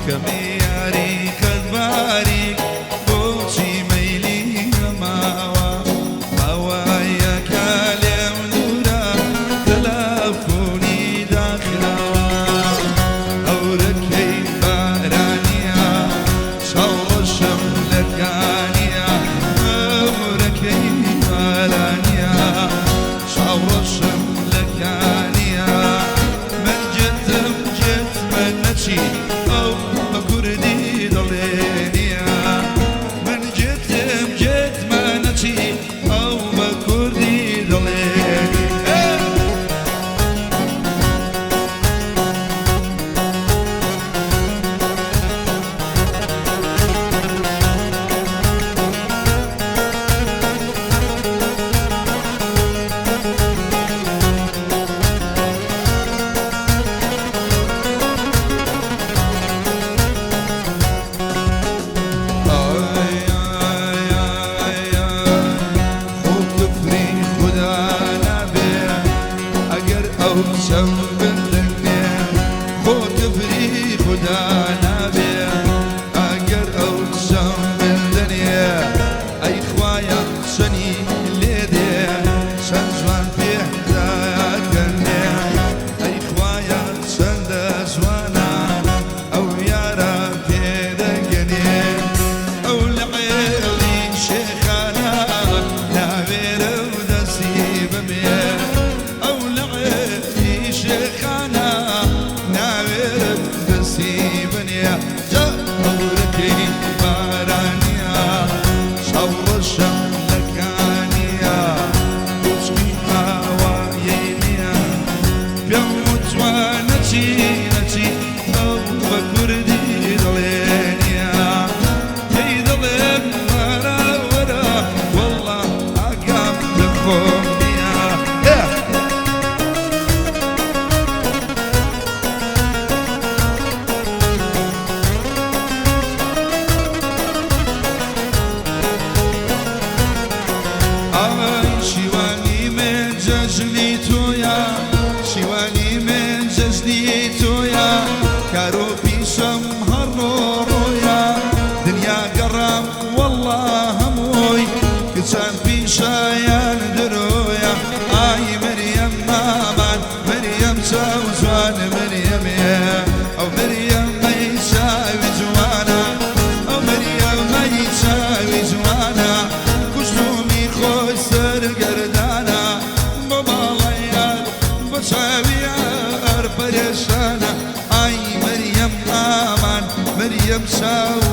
کەمی یاری قەت باریک بۆچی مەیلی نەماوە ماوایەکە لێم دوورە تەلەفۆنی داخراوە ئەورەکەی بارانیە شەڕەشەم لەکانیە ئەورەکەی بارانیە شەڕەشەم لەکانیە من جێتم جێتمە نەچی ئەو بە کوردی دڵێنیە من جێتم جێتمە نەچی ئەو بە کوردی دڵێنی شەم بندنێ خۆ کفری خدا نابێ ئەگەر ئەو شەم بندنێ ئەی خوایە شەنی لێ دێ شەن جوان پێداکەنێ ئەی خوایە چەندە جوانە ئەو یارە پێدەگەنێ ئەو لە عێڵی شێخانە ناوێرە و دەستی بمێ ئەو لە شێخانە ناوێرم دەستی بنێ ئەورەکەی بارانیە شەڕەشەم لەکانیە کوچکی ئاوایەی نییە پێم وتوە نەچی نەچی ئەو بە کوردی دڵێنیە پێی دڵێم وەرە وەرە وەڵڵا ئاگام لە خۆم شیوانی من جەژنی تۆیە کارۆ پیشەم هەڕۆ ڕۆیە دنیا گەڕام وەڵڵا هەمووی کچان پیشایان درۆیە ئای مەریەم مامان مەریەم چاو جوان مەریەمێ ئەو مەریەمەی چاوی جوانە ئەو مەریەمەی چاوی جوانە کوشتومی خۆی سەرگەردانە بۆ باڵەیان بۆ چاویار پەرێشانە ئای مەریەم ئامان مەریەم چاو